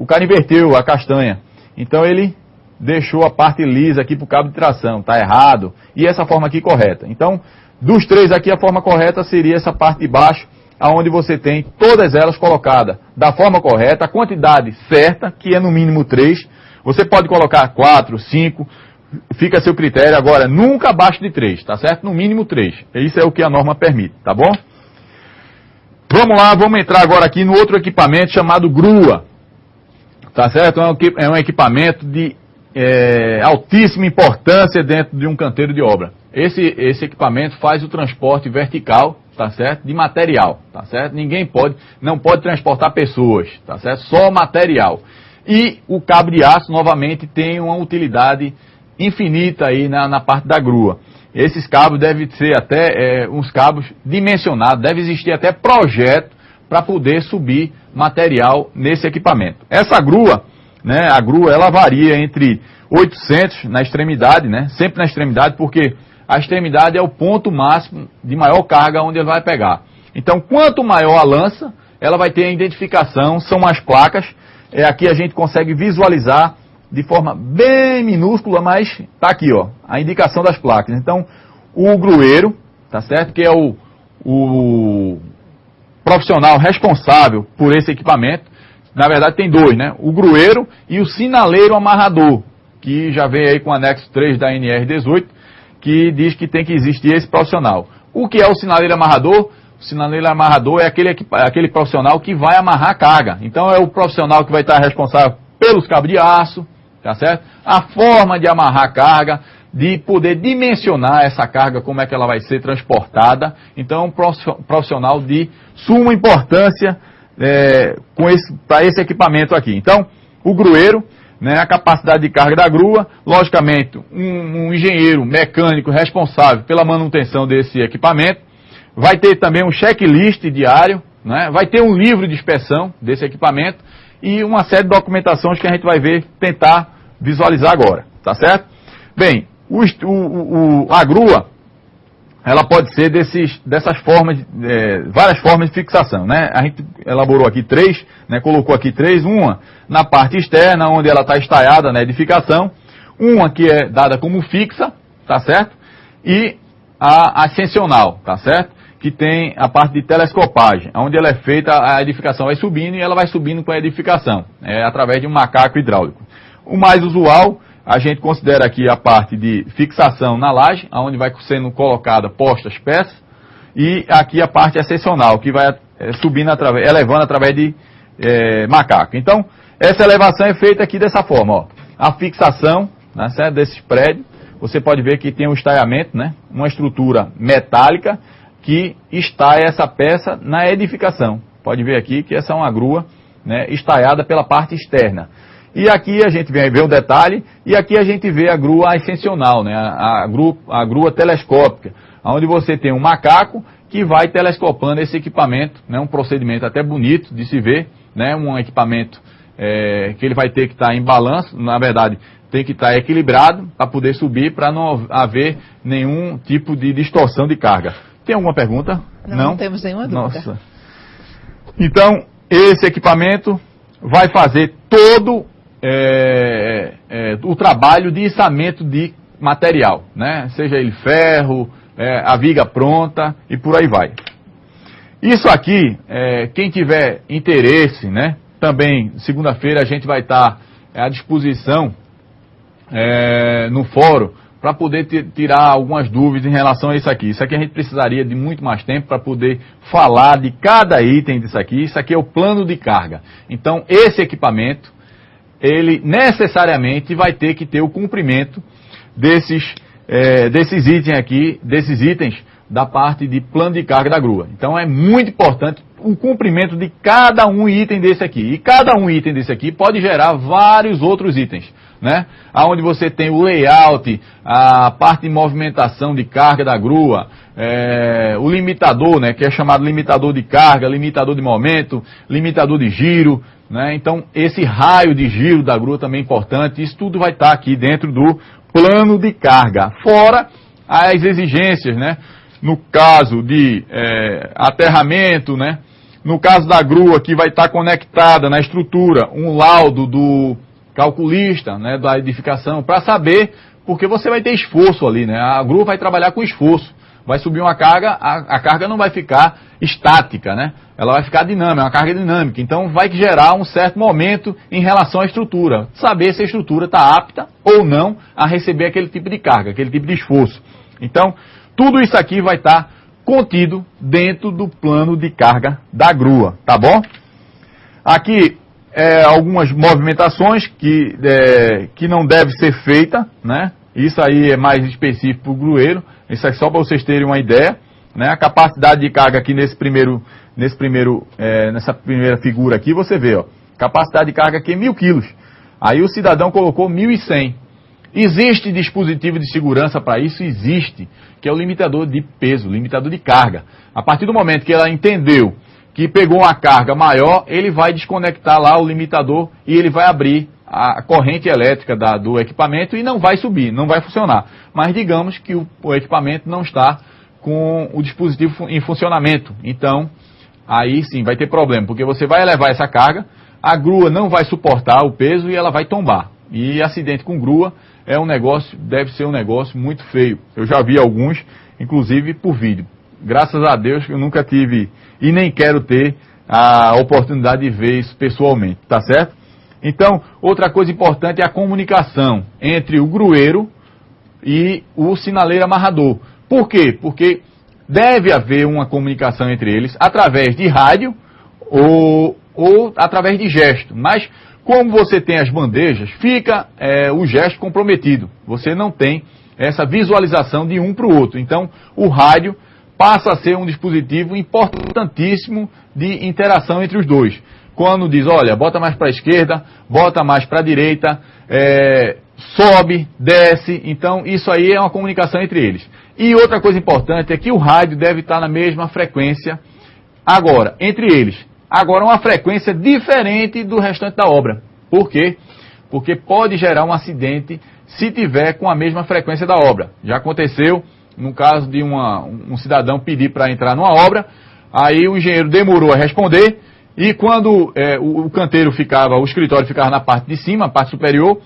o cara inverteu a castanha. Então ele deixou a parte lisa aqui para o cabo de tração, está errado. E essa forma aqui correta. Então, dos três aqui, a forma correta seria essa parte de baixo, onde você tem todas elas colocadas da forma correta, a quantidade certa, que é no mínimo 3. Você pode colocar 4, 5, fica a seu critério. Agora, nunca abaixo de 3, tá certo? No mínimo 3. Isso é o que a norma permite, tá bom? Vamos lá, vamos entrar agora aqui no outro equipamento chamado grua. Tá certo? É um equipamento de altíssima importância dentro de um canteiro de obra. Esse equipamento faz o transporte vertical, tá certo? De material, tá certo? Não pode transportar pessoas, tá certo? Só material. E o cabo de aço, novamente, tem uma utilidade infinita aí na parte da grua. Esses cabos devem ser até uns cabos dimensionados, deve existir até projeto para poder subir material nesse equipamento. Essa grua, né, a grua ela varia entre 800 na extremidade, né, sempre na extremidade, porque a extremidade é o ponto máximo de maior carga onde ele vai pegar. Então, quanto maior a lança, ela vai ter a identificação, são as placas. Aqui a gente consegue visualizar de forma bem minúscula, mas está aqui, ó, a indicação das placas. Então, o grueiro, tá certo? Que é o profissional responsável por esse equipamento. Na verdade, tem dois, né? O grueiro e o sinaleiro amarrador, que já vem aí com o anexo 3 da NR18, que diz que tem que existir esse profissional. O que é o sinaleiro amarrador? O sinaleiro amarrador é aquele profissional que vai amarrar a carga. Então, é o profissional que vai estar responsável pelos cabos de aço, tá certo? A forma de amarrar a carga, de poder dimensionar essa carga, como é que ela vai ser transportada. Então, é um profissional de suma importância para esse equipamento aqui. Então, o grueiro, né, a capacidade de carga da grua, logicamente, um engenheiro mecânico responsável pela manutenção desse equipamento, vai ter também um checklist diário, né, vai ter um livro de inspeção desse equipamento e uma série de documentações que a gente vai tentar visualizar agora, tá certo? Bem, a grua, ela pode ser dessas formas, várias formas de fixação, né? A gente elaborou aqui 3, né? Colocou aqui 3, uma na parte externa, onde ela está estaiada na edificação, uma que é dada como fixa, tá certo? E a ascensional, tá certo? Que tem a parte de telescopagem, onde ela é feita, a edificação vai subindo e ela vai subindo com a edificação, através de um macaco hidráulico. O mais usual, a gente considera aqui a parte de fixação na laje, onde vai sendo colocada postas peças, e aqui a parte ascensional, que vai subindo, elevando através de macaco. Então, essa elevação é feita aqui dessa forma, ó. A fixação, né, certo, desses prédios, você pode ver que tem um estaiamento, né, uma estrutura metálica que estaia essa peça na edificação. Pode ver aqui que essa é uma grua, né, estaiada pela parte externa. E aqui a gente vê o detalhe, e aqui a gente vê a grua ascensional, né, a grua telescópica, onde você tem um macaco que vai telescopando esse equipamento, né, um procedimento até bonito de se ver, né, um equipamento que ele vai ter que estar em balanço, na verdade tem que estar equilibrado para poder subir, para não haver nenhum tipo de distorção de carga. Tem alguma pergunta? Não temos nenhuma dúvida. Nossa. Então, esse equipamento vai fazer todo o trabalho de içamento de material, né? Seja ele ferro, a viga pronta e por aí vai. Isso aqui, quem tiver interesse, né? Também, segunda-feira, a gente vai estar à disposição no fórum para poder tirar algumas dúvidas em relação a isso aqui. Isso aqui a gente precisaria de muito mais tempo para poder falar de cada item disso aqui. Isso aqui é o plano de carga. Então, esse equipamento, ele necessariamente vai ter que ter o cumprimento desses itens aqui, desses itens da parte de plano de carga da grua. Então, é muito importante o cumprimento de cada um item desse aqui. E cada um item desse aqui pode gerar vários outros itens, né? Onde você tem o layout, a parte de movimentação de carga da grua, o limitador, né, que é chamado limitador de carga, limitador de momento, limitador de giro, né? Então, esse raio de giro da grua também é importante. Isso tudo vai estar aqui dentro do plano de carga. Fora as exigências, né? No caso de aterramento, né? No caso da grua, que vai estar conectada na estrutura, um laudo do calculista, né, da edificação, para saber, porque você vai ter esforço ali, né? A grua vai trabalhar com esforço. Vai subir uma carga, a carga não vai ficar estática, né? Ela vai ficar dinâmica, é uma carga dinâmica. Então vai gerar um certo momento em relação à estrutura. Saber se a estrutura está apta ou não a receber aquele tipo de carga, aquele tipo de esforço. Então, tudo isso aqui vai estar contido dentro do plano de carga da grua, tá bom? Aqui, algumas movimentações que não deve ser feita, né? Isso aí é mais específico para o grueiro. Isso é só para vocês terem uma ideia, né? A capacidade de carga aqui nessa primeira figura aqui, você vê, ó, capacidade de carga aqui é 1.000 quilos. Aí o cidadão colocou 1.100. Existe dispositivo de segurança para isso? Existe, que é o limitador de peso, limitador de carga. A partir do momento que ela entendeu que pegou uma carga maior, ele vai desconectar lá o limitador e ele vai abrir a corrente elétrica do equipamento e não vai subir, não vai funcionar. Mas digamos que o equipamento não está com o dispositivo em funcionamento. Então, aí sim vai ter problema, porque você vai elevar essa carga, a grua não vai suportar o peso e ela vai tombar. E acidente com grua deve ser um negócio muito feio. Eu já vi alguns, inclusive por vídeo. Graças a Deus eu nunca tive e nem quero ter a oportunidade de ver isso pessoalmente, tá certo? Então, outra coisa importante é a comunicação entre o grueiro e o sinaleiro amarrador. Por quê? Porque deve haver uma comunicação entre eles através de rádio ou através de gesto. Mas, como você tem as bandejas, fica o gesto comprometido. Você não tem essa visualização de um para o outro. Então, o rádio passa a ser um dispositivo importantíssimo de interação entre os dois. Quando diz, olha, bota mais para a esquerda, bota mais para a direita, sobe, desce. Então, isso aí é uma comunicação entre eles. E outra coisa importante é que o rádio deve estar na mesma frequência agora, entre eles. Agora, uma frequência diferente do restante da obra. Por quê? Porque pode gerar um acidente se tiver com a mesma frequência da obra. Já aconteceu no caso de um cidadão pedir para entrar numa obra, aí o engenheiro demorou a responder, e quando o canteiro o escritório ficava na parte de cima, a parte superior,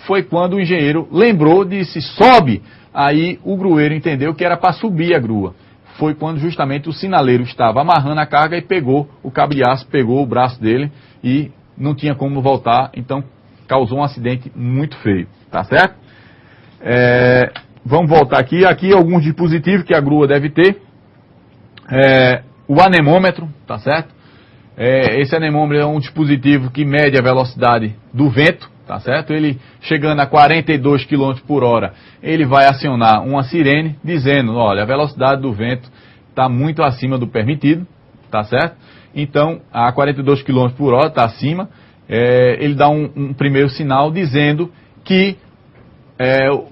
foi quando o engenheiro lembrou de se sobe, aí o grueiro entendeu que era para subir a grua. Foi quando justamente o sinaleiro estava amarrando a carga e pegou o cabo de aço, pegou o braço dele e não tinha como voltar, então causou um acidente muito feio, tá certo? Vamos voltar aqui. Aqui alguns dispositivos que a grua deve ter. O anemômetro, tá certo? Esse anemômetro é um dispositivo que mede a velocidade do vento, tá certo? Ele chegando a 42 km por hora, ele vai acionar uma sirene dizendo, olha, a velocidade do vento está muito acima do permitido, tá certo? Então, a 42 km por hora está acima, ele dá um primeiro sinal dizendo que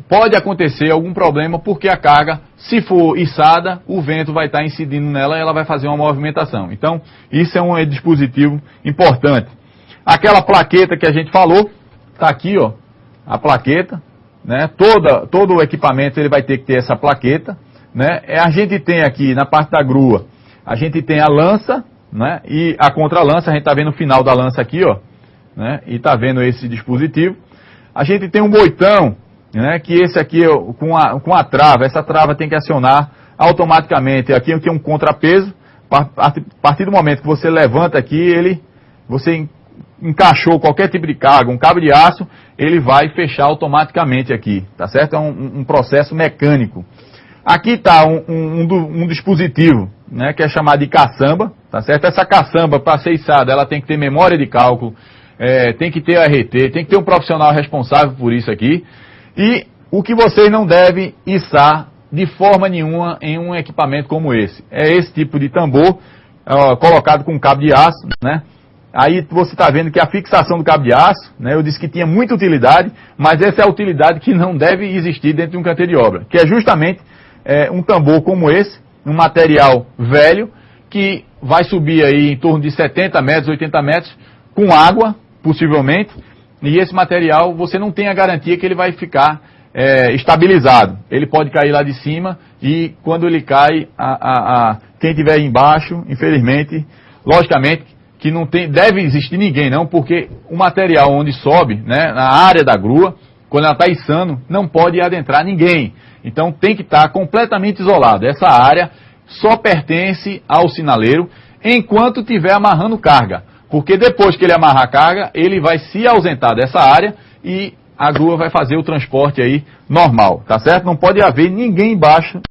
pode acontecer algum problema porque a carga, se for içada, o vento vai estar incidindo nela e ela vai fazer uma movimentação. Então, isso é um dispositivo importante. Aquela plaqueta que a gente falou, está aqui, ó, a plaqueta, né? Todo o equipamento ele vai ter que ter essa plaqueta, né? A gente tem aqui na parte da grua, a gente tem a lança, né? E a contralança, a gente está vendo o final da lança aqui, ó, né? E está vendo esse dispositivo. A gente tem um boitão, né, que esse aqui com a trava, essa trava tem que acionar automaticamente. Aqui tem um contrapeso, a partir do momento que você levanta aqui, você encaixou qualquer tipo de carga, um cabo de aço, ele vai fechar automaticamente aqui, tá certo? É um processo mecânico. Aqui está um dispositivo, né, que é chamado de caçamba, tá certo? Essa caçamba, para ser içada, ela tem que ter memória de cálculo, tem que ter RT, tem que ter um profissional responsável por isso aqui. E o que vocês não devem içar de forma nenhuma em um equipamento como esse. É esse tipo de tambor, colocado com cabo de aço, né? Aí você está vendo que a fixação do cabo de aço, né? Eu disse que tinha muita utilidade, mas essa é a utilidade que não deve existir dentro de um canteiro de obra. Que é justamente um tambor como esse, um material velho, que vai subir aí em torno de 70 metros, 80 metros, com água, possivelmente. E esse material, você não tem a garantia que ele vai ficar estabilizado. Ele pode cair lá de cima e quando ele cai, quem estiver embaixo, infelizmente, Logicamente que não deve existir ninguém não, porque o material onde sobe, né, na área da grua, quando ela está içando, não pode adentrar ninguém. Então tem que estar completamente isolado. Essa área só pertence ao sinaleiro enquanto estiver amarrando carga. Porque depois que ele amarrar a carga, ele vai se ausentar dessa área e a grua vai fazer o transporte aí normal, tá certo? Não pode haver ninguém embaixo